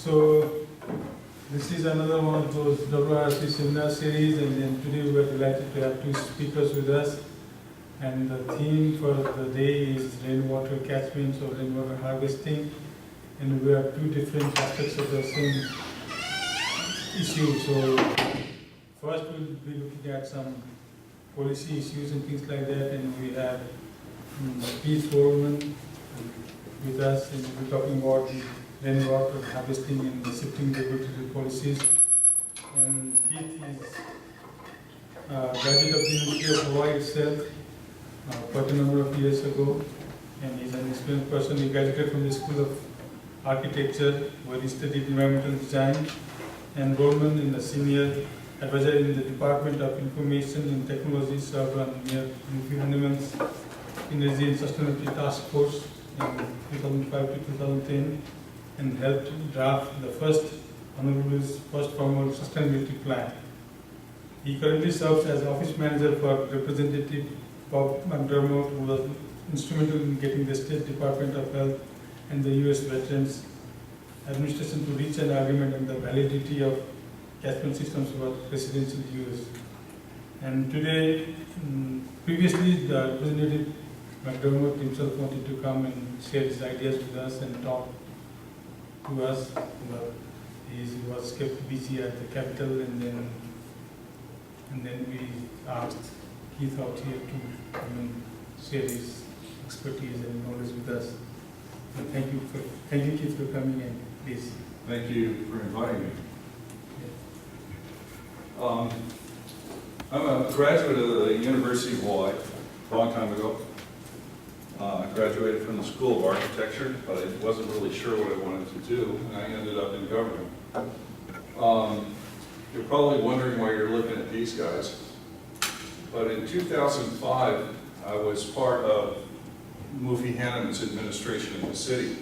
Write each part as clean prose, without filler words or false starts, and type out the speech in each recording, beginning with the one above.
So this is another one of those WRRC seminar series, and then today we are delighted to have two speakers with us. And the theme for the day is rainwater catchment or rainwater harvesting. And we have two different aspects of the same issue. So first we'll be looking at some policy issues and things like that, and we have Rollman with us, and we're talking about the rainwater harvesting and the shifting regulatory policies. And Keith is graduate of the University of Hawaii itself quite a number of years ago, and he's an experienced person. He graduated from the School of Architecture, where he studied environmental design, and Rollman in the senior advisor in the Department of Information and Technology, served on near Mufi Hannemann's Energy and Sustainabiity Task Force in 2005 to 2010, and helped draft the Honolulu's first formal sustainability plan. He currently serves as office manager for Representative Bob McDermott, who was instrumental in getting the State Department of Health and the U.S. Veterans Administration to reach an agreement on the validity of catchment systems for residential use. And today, previously, the Representative McDermott himself wanted to come and share his ideas with us and talk to us, but he was kept busy at the Capitol, and then we asked Keith out here to come and share his expertise and knowledge with us. And thank you Keith for coming in, please. Thank you for inviting me. I'm a graduate of the University of Hawaii a long time ago. I graduated from the School of Architecture, but I wasn't really sure what I wanted to do, and I ended up in government. You're probably wondering why you're looking at these guys, but in 2005, I was part of Mufi Hannemann's administration in the city.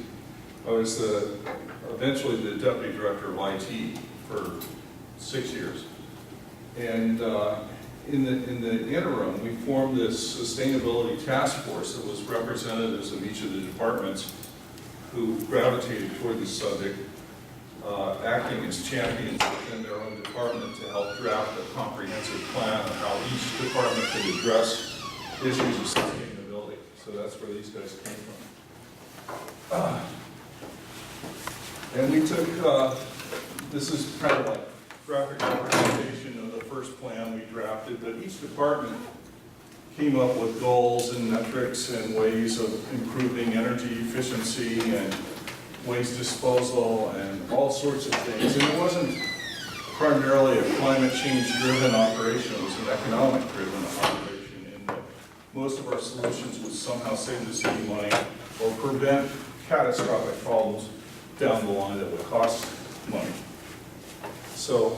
I was eventually the deputy director of IT for 6 years. And in the interim, we formed this sustainability task force that was representatives of each of the departments who gravitated toward this subject, acting as champions within their own department to help draft a comprehensive plan of how each department could address issues of sustainability. So that's where these guys came from. And we took, this is kind of like graphic representation of the first plan we drafted, but each department came up with goals and metrics and ways of improving energy efficiency and waste disposal and all sorts of things. And it wasn't primarily a climate change driven operation, it was an economic driven operation, in that most of our solutions would somehow save the city money or prevent catastrophic problems down the line that would cost money. So,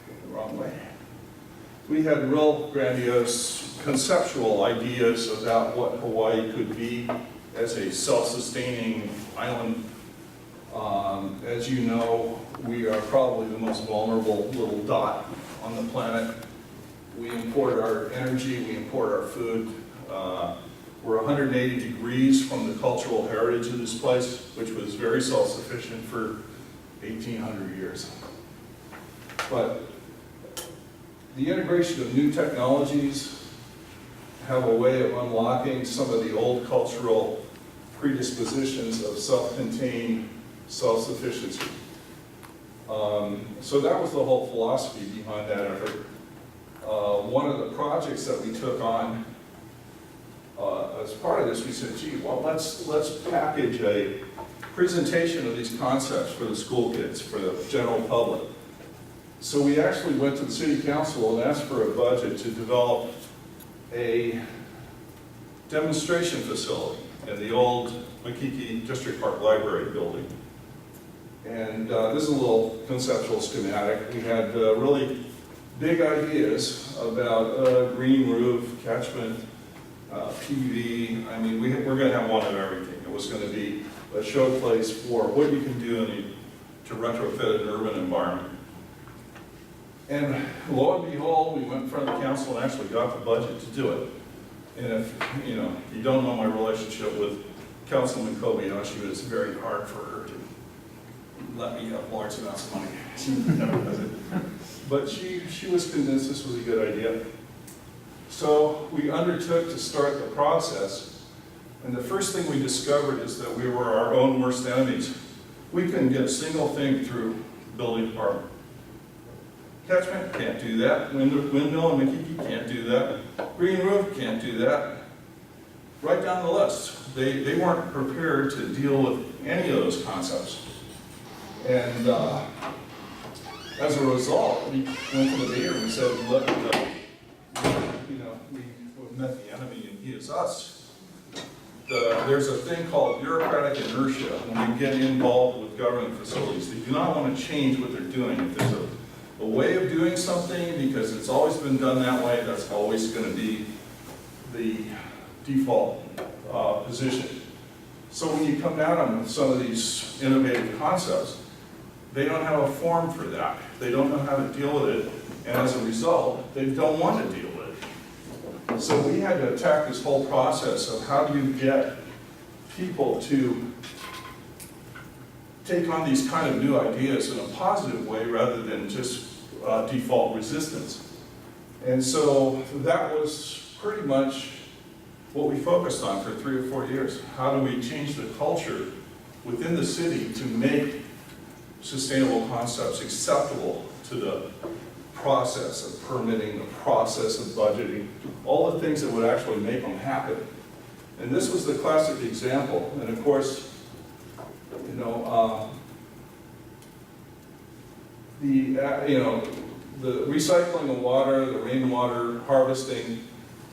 the wrong way. We had real grandiose conceptual ideas about what Hawaii could be as a self-sustaining island. As you know, we are probably the most vulnerable little dot on the planet. We import our energy, we import our food. We're 180 degrees from the cultural heritage of this place, which was very self-sufficient for 1,800 years. But the integration of new technologies have a way of unlocking some of the old cultural predispositions of self-contained self-sufficiency. So that was the whole philosophy behind that effort. One of the projects that we took on as part of this, we said, gee, well, let's package a presentation of these concepts for the school kids, for the general public. So we actually went to the city council and asked for a budget to develop a demonstration facility in the old Makiki District Park Library building. And this is a little conceptual schematic. We had really big ideas about green roof, catchment, PV. I mean, we're going to have one of everything. It was going to be a showplace for what you can do to retrofit an urban environment. And lo and behold, we went in front of the council and actually got the budget to do it. And if you don't know my relationship with Councilman Kobe, it was very hard for her to let me have large amounts of money. She never does it. But she was convinced this was a good idea. So we undertook to start the process, and the first thing we discovered is that we were our own worst enemies. We couldn't get a single thing through the building department. Catchment, can't do that. Windmill and Makiki can't do that. Green roof, can't do that. Right down the list. They weren't prepared to deal with any of those concepts. And as a result, we went to the mayor and said, look, we've met the enemy and he is us. There's a thing called bureaucratic inertia when you get involved with government facilities. They do not want to change what they're doing. If there's a way of doing something, because it's always been done that way, that's always going to be the default position. So when you come at them with some of these innovative concepts, they don't have a form for that. They don't know how to deal with it, and as a result, they don't want to deal with it. So we had to attack this whole process of how do you get people to take on these kind of new ideas in a positive way rather than just default resistance. And so that was pretty much what we focused on for 3 or 4 years. How do we change the culture within the city to make sustainable concepts acceptable to the process of permitting, the process of budgeting, all the things that would actually make them happen. And this was the classic example. And of course, the recycling of water, the rainwater harvesting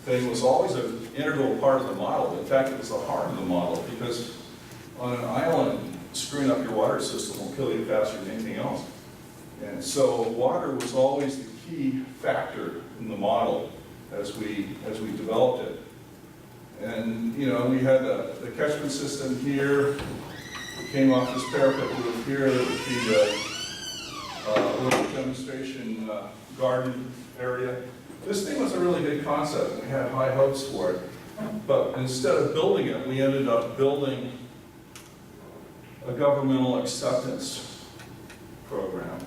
thing was always an integral part of the model. In fact, it was the heart of the model, because on an island, screwing up your water system will kill you faster than anything else. And so water was always the key factor in the model as we developed it. And we had the catchment system here. We came off this parapet roof here. That would be a little demonstration garden area. This thing was a really good concept. We had high hopes for it. But instead of building it, we ended up building a governmental acceptance program.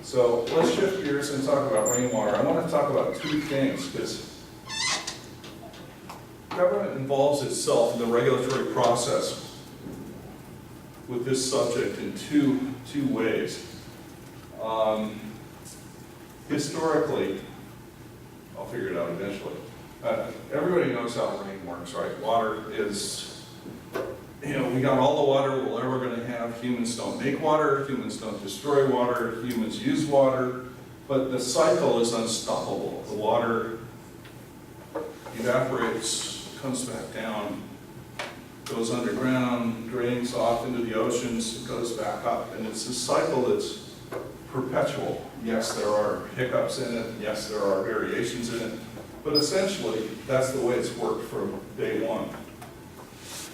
So let's shift gears and talk about rainwater. I want to talk about 2 things, because government involves itself in the regulatory process with this subject in two ways. Historically, I'll figure it out eventually. Everybody knows how rain works, right? Water is, we got all the water we're ever going to have. Humans don't make water, humans don't destroy water, humans use water, but the cycle is unstoppable. The water evaporates, comes back down, goes underground, drains off into the oceans, goes back up, and it's a cycle that's perpetual. Yes, there are hiccups in it, yes, there are variations in it, but essentially, that's the way it's worked from day one.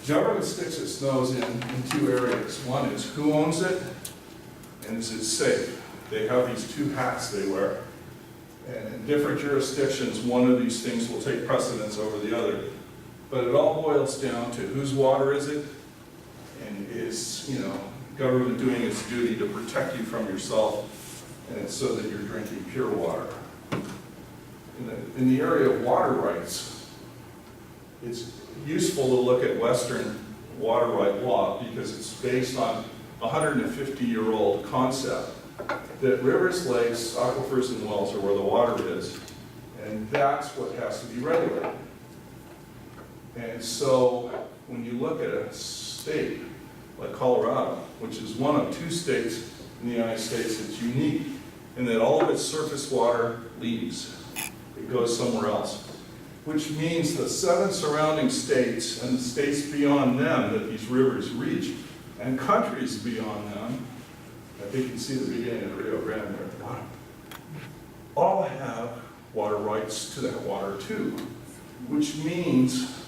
Government sticks its nose in 2 areas. One is who owns it, and is it safe? They have these 2 hats they wear. And in different jurisdictions, one of these things will take precedence over the other. But it all boils down to whose water is it, and is, government doing its duty to protect you from yourself, and it's so that you're drinking pure water. In the area of water rights, it's useful to look at Western water right law because it's based on a 150-year-old concept that rivers, lakes, aquifers, and wells are where the water is, and that's what has to be regulated. And so when you look at a state like Colorado, which is one of 2 states in the United States that's unique in that all of its surface water leaves. It goes somewhere else, which means the 7 surrounding states and the states beyond them that these rivers reach, and countries beyond them, I think you can see the beginning of the Rio Grande there at the bottom, all have water rights to that water too, which means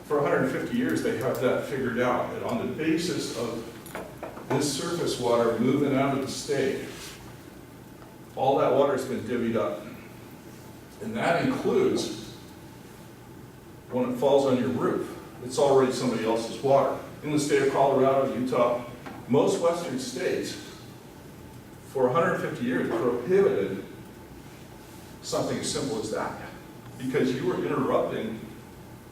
for 150 years they have that figured out, that on the basis of this surface water moving out of the state, all that water has been divvied up. And that includes when it falls on your roof, it's already somebody else's water. In the state of Colorado, Utah, most western states, for 150 years, prohibited something as simple as that, because you were interrupting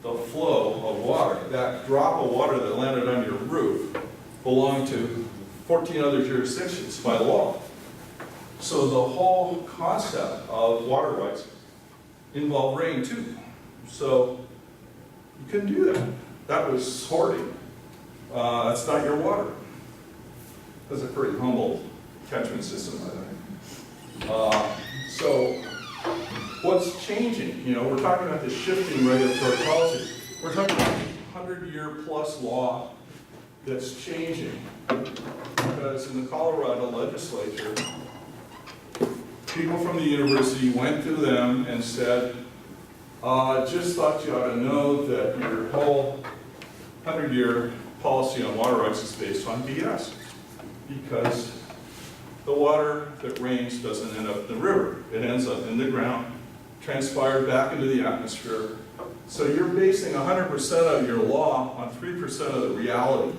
the flow of water. That drop of water that landed on your roof belonged to 14 other jurisdictions by law. So the whole concept of water rights involved rain too. So you couldn't do that. That was hoarding. That's not your water. That's a pretty humble catchment system, I think. So what's changing? You know, we're talking about the shifting regulatory policy. We're talking about a 100-year-plus law that's changing. Because in the Colorado legislature, people from the university went to them and said, just thought you ought to know that your whole 100-year policy on water rights is based on BS. Because the water that rains doesn't end up in the river. It ends up in the ground, transpired back into the atmosphere. So you're basing 100% of your law on 3% of the reality.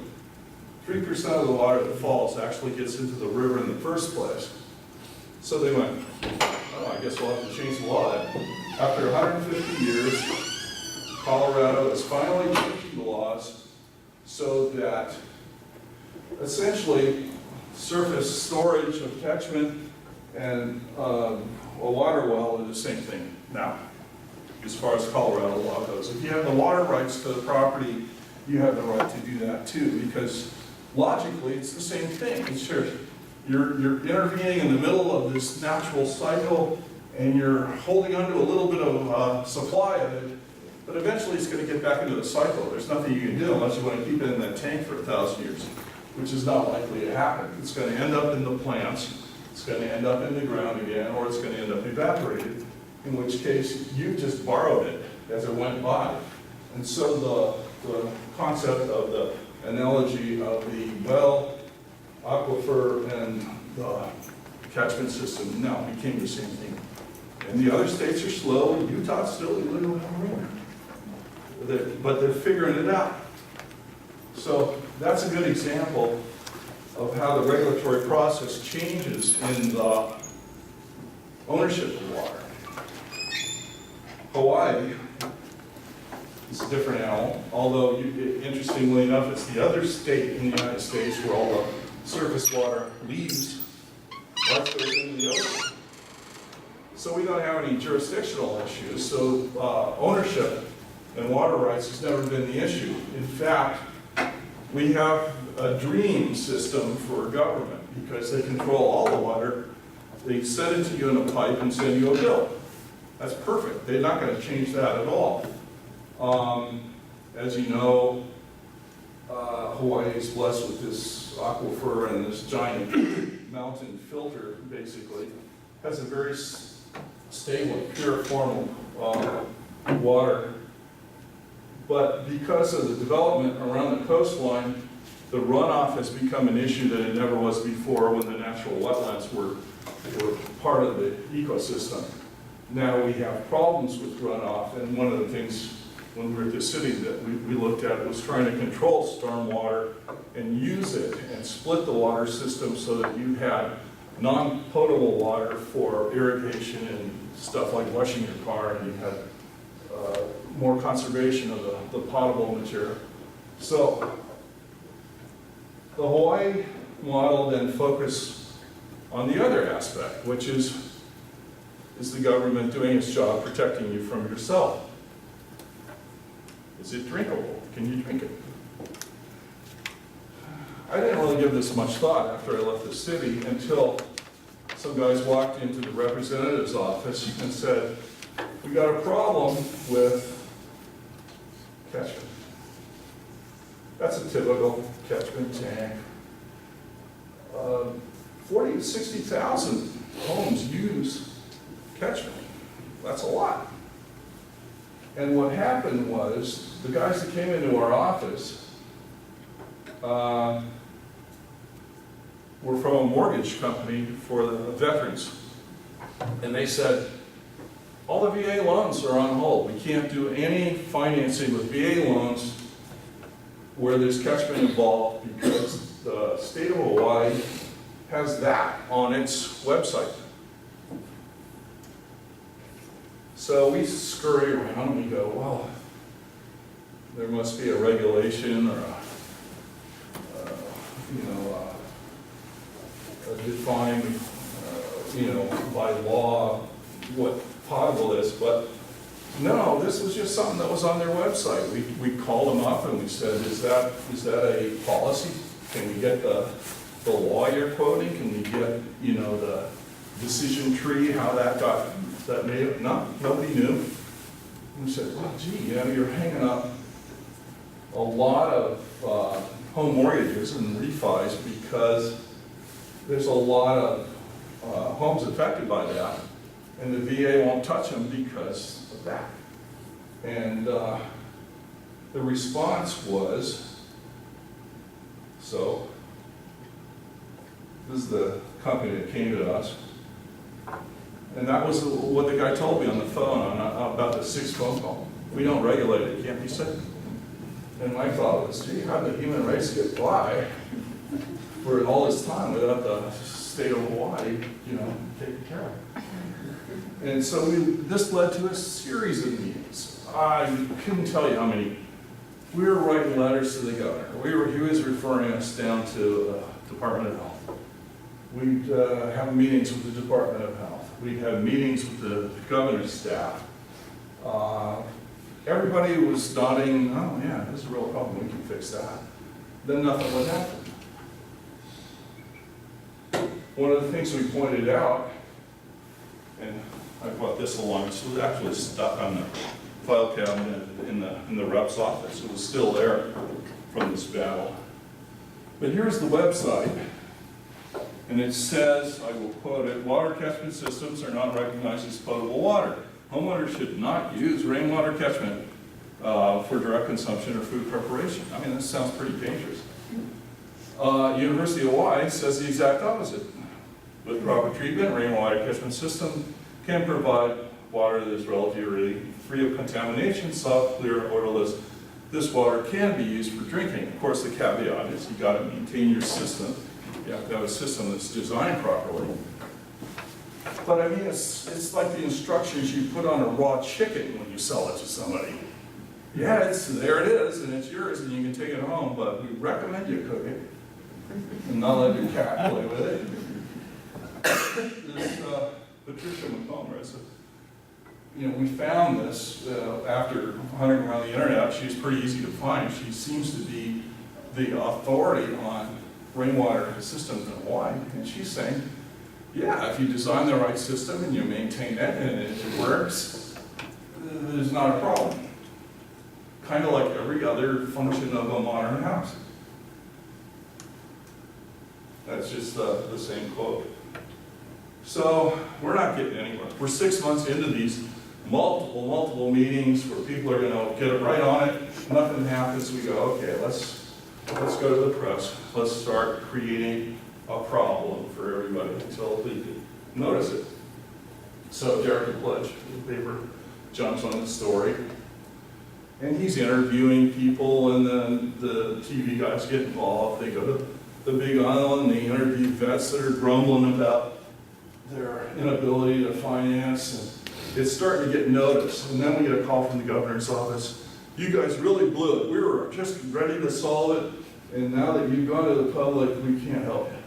3% of the water that falls actually gets into the river in the first place. So they went, oh, I guess we'll have to change the law then. After 150 years, Colorado is finally changing the laws so that essentially surface storage of catchment and a water well are the same thing now, as far as Colorado law goes. If you have the water rights to the property, you have the right to do that too, because logically it's the same thing. It's you're intervening in the middle of this natural cycle and you're holding onto a little bit of supply of it, but eventually it's going to get back into the cycle. There's nothing you can do unless you want to keep it in that tank for 1,000 years, which is not likely to happen. It's going to end up in the plants, it's going to end up in the ground again, or it's going to end up evaporated, in which case you just borrowed it as it went by. And so the concept of the analogy of the well, aquifer, and the catchment system now became the same thing. And the other states are slow, and Utah's still a little more. But they're figuring it out. So that's a good example of how the regulatory process changes in the ownership of water. Hawaii is a different animal, although interestingly enough, it's the other state in the United States where all the surface water leaves, that goes into the ocean. So we don't have any jurisdictional issues, so ownership and water rights has never been the issue. In fact, we have a dream system for government because they control all the water. They send it to you in a pipe and send you a bill. That's perfect. They're not going to change that at all. As you know, Hawaii is blessed with this aquifer and this giant mountain filter, basically. Has a very stable, pure form of water. But because of the development around the coastline, the runoff has become an issue that it never was before when the natural wetlands were part of the ecosystem. Now we have problems with runoff, and one of the things when we were at the city that we looked at was trying to control stormwater and use it and split the water system so that you had non-potable water for irrigation and stuff like washing your car, and you had more conservation of the potable material. So the Hawaii model then focused on the other aspect, which is the government doing its job protecting you from yourself? Is it drinkable? Can you drink it? I didn't really give this much thought after I left the city until some guys walked into the representative's office and said, we got a problem with catchment. That's a typical catchment tank. 40 to 60,000 homes use catchment. That's a lot. And what happened was, the guys that came into our office were from a mortgage company for the veterans. And they said, all the VA loans are on hold. We can't do any financing with VA loans where there's catchment involved because the state of Hawaii has that on its website. So we scurry around and we go, well, there must be a regulation or a defined, by law what potable is, but no, this was just something that was on their website. We called them up and we said, is that a policy? Can we get the law you're quoting? Can we get, the decision tree, how that made it? No, nobody knew. And we said, well, gee, you're hanging up a lot of home mortgages and refis because there's a lot of homes affected by that, and the VA won't touch them because of that. And the response was, so this is the company that came to us, and that was what the guy told me on the phone about the 6th phone call. We don't regulate it, can't be said. And my thought was, gee, how did the human race get by for all this time without the state of Hawaii, taking care of it? And so this led to a series of meetings. I couldn't tell you how many. We were writing letters to the governor. He was referring us down to Department of Health. We'd have meetings with the Department of Health. We'd have meetings with the governor's staff. Everybody was nodding, oh yeah, this is a real problem, we can fix that. Then nothing would happen. One of the things we pointed out, and I brought this along, this was actually stuck on the file cabinet in the rep's office. It was still there from this battle. But here's the website, and it says, I will quote it, water catchment systems are not recognized as potable water. Homeowners should not use rainwater catchment for direct consumption or food preparation. I mean, this sounds pretty dangerous. University of Hawaii says the exact opposite. With proper treatment, rainwater catchment system can provide water that is relatively free of contamination, soft, clear, odorless. This water can be used for drinking. Of course, the caveat is you got to maintain your system. You have to have a system that's designed properly. But I mean, it's like the instructions you put on a raw chicken when you sell it to somebody. Yeah, there it is, and it's yours, and you can take it home, but we recommend you cook it and not let your cat play with it. This Patricia McComber, we found this after hunting around the internet. She's pretty easy to find. She seems to be the authority on rainwater systems in Hawaii, and she's saying, yeah, if you design the right system and you maintain it and it works, there's not a problem. Kind of like every other function of a modern house. That's just the same quote. So we're not getting anywhere. We're 6 months into these multiple meetings where people are going to get it right on it. Nothing happens. We go, okay, let's go to the press. Let's start creating a problem for everybody until we notice it. So Derek Pledge, the paper, jumps on the story, and he's interviewing people, and then the TV guys get involved. They go to the Big Island, and they interview vets that are grumbling about their inability to finance, and it's starting to get noticed. And then we get a call from the governor's office. You guys really blew it. We were just ready to solve it, and now that you've gone to the public, we can't help you.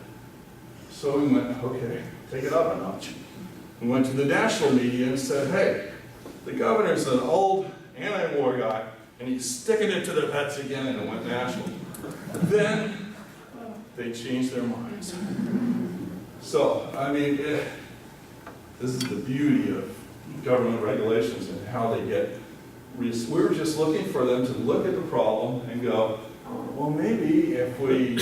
So we went, okay, take it up a notch. We went to the national media and said, hey, the governor's an old anti-war guy, and he's sticking it to the vets again, and it went national. Then they changed their minds. So, I mean, this is the beauty of government regulations and how they get. We were just looking for them to look at the problem and go, well, maybe if we,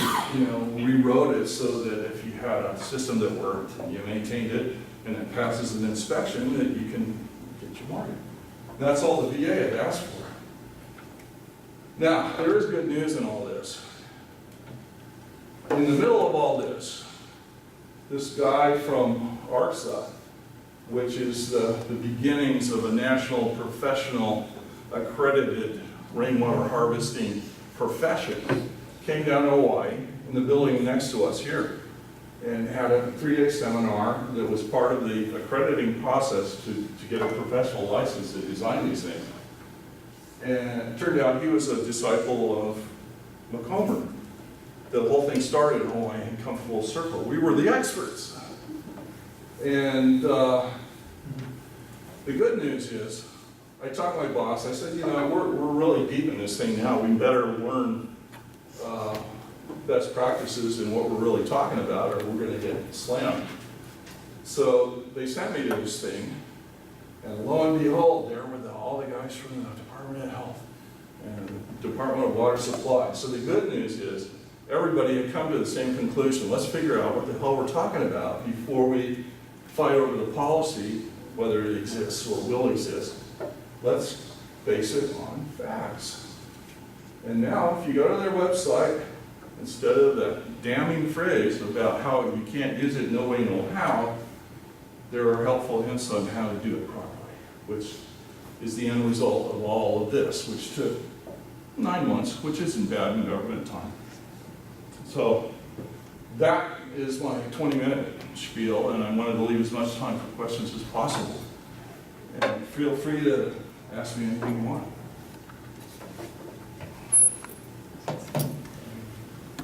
rewrote it so that if you had a system that worked and you maintained it and it passes an inspection, that you can get your money. That's all the VA had asked for. Now, there is good news in all this. In the middle of all this, this guy from ARCSA which is the beginnings of a national professional accredited rainwater harvesting profession, came down to Hawaii in the building next to us here and had a 3-day seminar that was part of the accrediting process to get a professional license to design these things. And it turned out he was a disciple of Macomber. The whole thing started in Hawaii and come full circle. We were the experts. And the good news is, I talked to my boss, I said, you know, we're really deep in this thing now. We better learn best practices and what we're really talking about, or we're going to get slammed. So they sent me to this thing, and lo and behold, there were all the guys from the Department of Health and the Department of Water Supply. So the good news is, everybody had come to the same conclusion. Let's figure out what the hell we're talking about before we fight over the policy, whether it exists or will exist. Let's base it on facts. And now, if you go to their website, instead of that damning phrase about how you can't use it, no way, no how, there are helpful hints on how to do it properly, which is the end result of all of this, which took 9 months, which isn't bad in government time. So that is my 20-minute spiel, and I wanted to leave as much time for questions as possible. And feel free to ask me anything you want.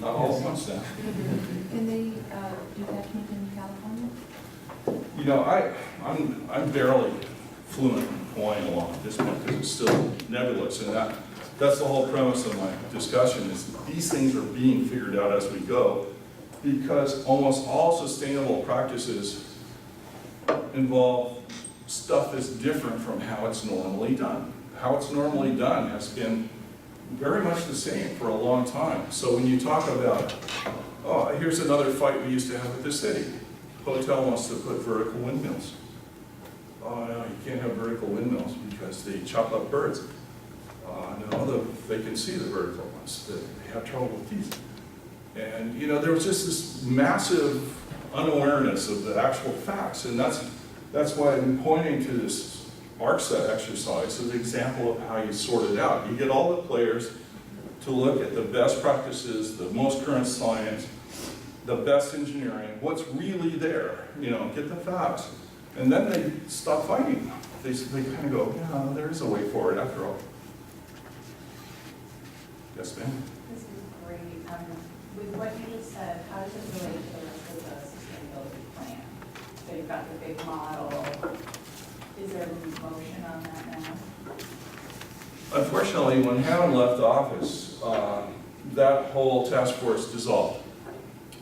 Not all at once now. Can they do that in California? You know, I'm barely fluent in Hawaiian law at this point because it's still nebulous, and that's the whole premise of my discussion, is these things are being figured out as we go, because almost all sustainable practices involve stuff that's different from how it's normally done. How it's normally done has been very much the same for a long time. So when you talk about, oh, here's another fight we used to have at the city. Hotel wants to put vertical windmills. Oh no, you can't have vertical windmills because they chop up birds. No, they can see the vertical ones. They have trouble with these. And you know, there was just this massive unawareness of the actual facts, and that's why I'm pointing to this ARCSA exercise as an example of how you sort it out. You get all the players to look at the best practices, the most current science, the best engineering, what's really there, you know, get the facts. And then they stop fighting. They kind of go, yeah, there is a way forward after all. Yes, ma'am? This is great. With what you just said, how does it relate to the rest of the sustainability plan? So you've got the big model. Is there motion on that now? Unfortunately, when Hannemann left office, that whole task force dissolved.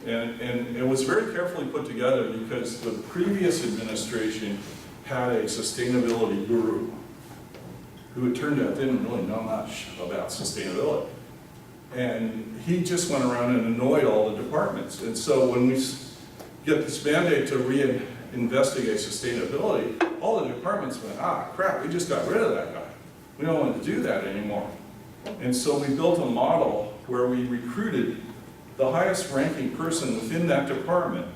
And it was very carefully put together because the previous administration had a sustainability guru who it turned out didn't really know much about sustainability. And he just went around and annoyed all the departments. And so when we get this mandate to reinvestigate sustainability, all the departments went, ah, crap, we just got rid of that guy. We don't want to do that anymore. And so we built a model where we recruited the highest ranking person within that department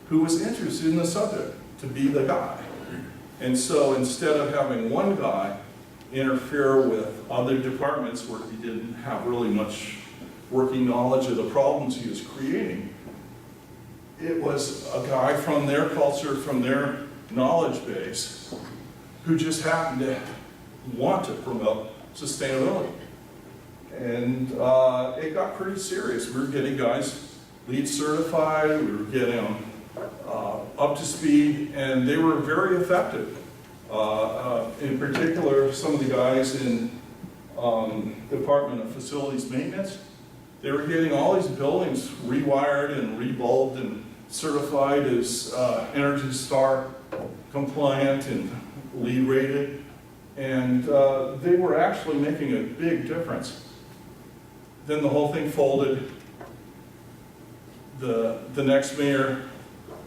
who was interested in the subject to be the guy. And so instead of having one guy interfere with other departments where he didn't have really much working knowledge of the problems he was creating, it was a guy from their culture, from their knowledge base, who just happened to want to promote sustainability. And it got pretty serious. We were getting guys LEED certified, we were getting them up to speed, and they were very effective. In particular, some of the guys in Department of Facilities Maintenance, they were getting all these buildings rewired and rebulbed and certified as Energy Star compliant and LEED rated. And they were actually making a big difference. Then the whole thing folded. The next mayor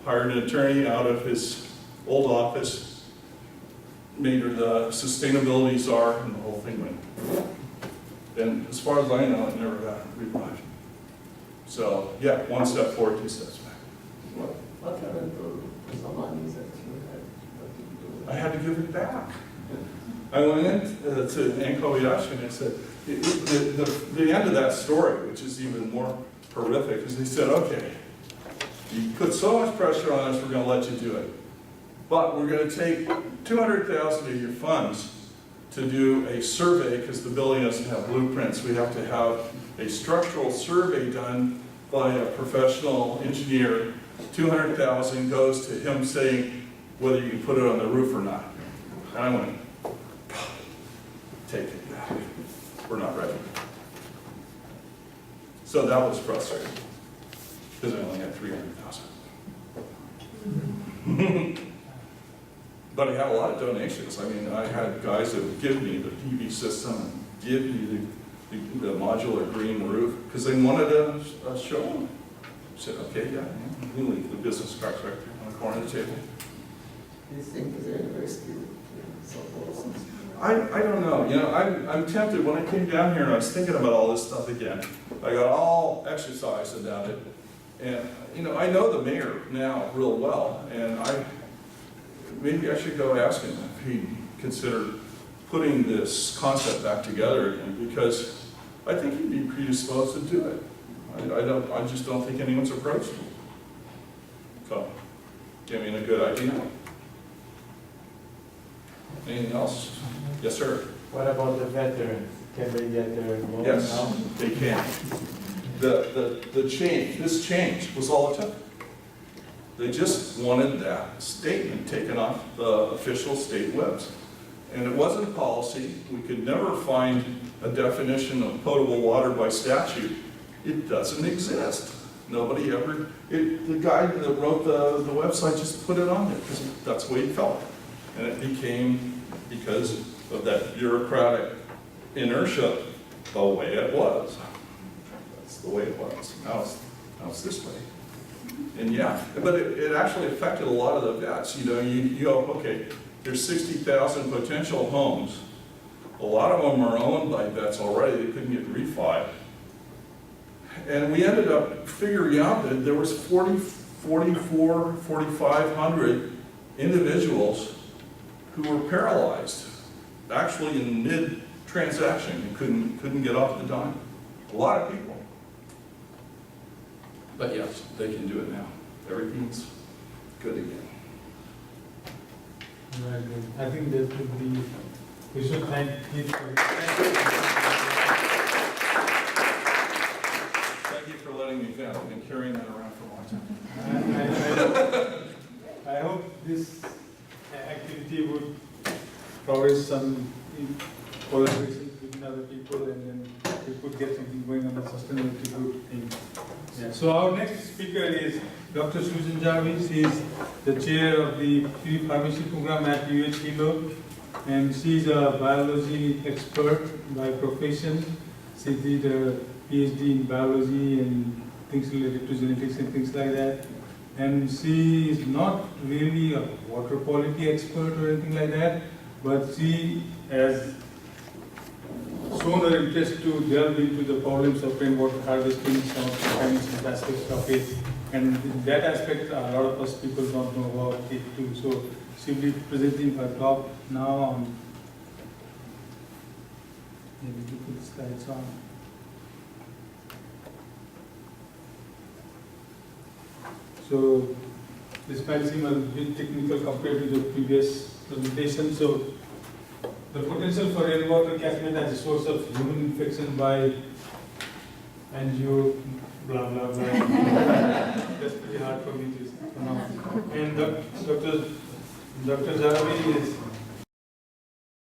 hired an attorney out of his old office, made her the sustainability czar, and the whole thing went. And as far as I know, it never got revived. So yeah, one step forward, two steps back. What happened to someone is actually I had to give it back. I went in to Ankoyashi and I said, the end of that story, which is even more horrific, is they said, okay, you put so much pressure on us, we're going to let you do it. But we're going to take $200,000 of your funds to do a survey, because the building doesn't have blueprints. We have to have a structural survey done by a professional engineer. $200,000 goes to him saying whether you can put it on the roof or not. And I went, take it. We're not ready. So that was frustrating, because I only had $300,000. But I had a lot of donations. I mean, I had guys that would give me the PV system and give me the modular green roof, because they wanted a showroom. I said, okay, yeah, we leave the business cards right there on the corner of the table. These things are very skewed. I don't know. You know, I'm tempted. When I came down here and I was thinking about all this stuff again, I got all exercised about it. And, you know, I know the mayor now real well, and maybe I should go ask him if he'd consider putting this concept back together again, because I think he'd be predisposed to do it. I just don't think anyone's approached him. So, give me a good idea. Anything else? Yes, sir. What about the veterans? Can they get their loan now? Yes, they can. This change was all it took. They just wanted that statement taken off the official state webs. And it wasn't policy. We could never find a definition of potable water by statute. It doesn't exist. Nobody ever, the guy that wrote the website just put it on there because that's the way he felt. And it became, because of that bureaucratic inertia, the way it was. That's the way it was. Now it's this way. And yeah, but it actually affected a lot of the vets. You know, you go, okay, there's 60,000 potential homes. A lot of them are owned by vets already. They couldn't get refi. And we ended up figuring out that there was 4,500 individuals who were paralyzed, actually in mid-transaction and couldn't get off the dime. A lot of people. But yes, they can do it now. Everything's good again. Right, right. I think that would be, we should thank you for it. Thank you for letting me vent. I've been carrying that around for a long time. I hope this activity would provide some collaboration between other people, and then we could get something going on the sustainability group thing. Yeah. So our next speaker is Dr. Susan Jarvis. She is the chair of the PV pharmacy program at UH Hilo, and she's a biology expert by profession. She did a PhD in biology and things related to genetics and things like that. And she is not really a water quality expert or anything like that, but she has shown her interest to delve into the problems of rainwater harvesting, some of the financial aspects of it. And in that aspect, a lot of us people don't know about it too. So she'll be presenting her talk now on, maybe to put the slides on. So this might seem a bit technical compared to the previous presentation. So the potential for rainwater catchment as a source of human infection by angio, blah, blah, blah. That's pretty hard for me to pronounce. And Dr. Jaravi is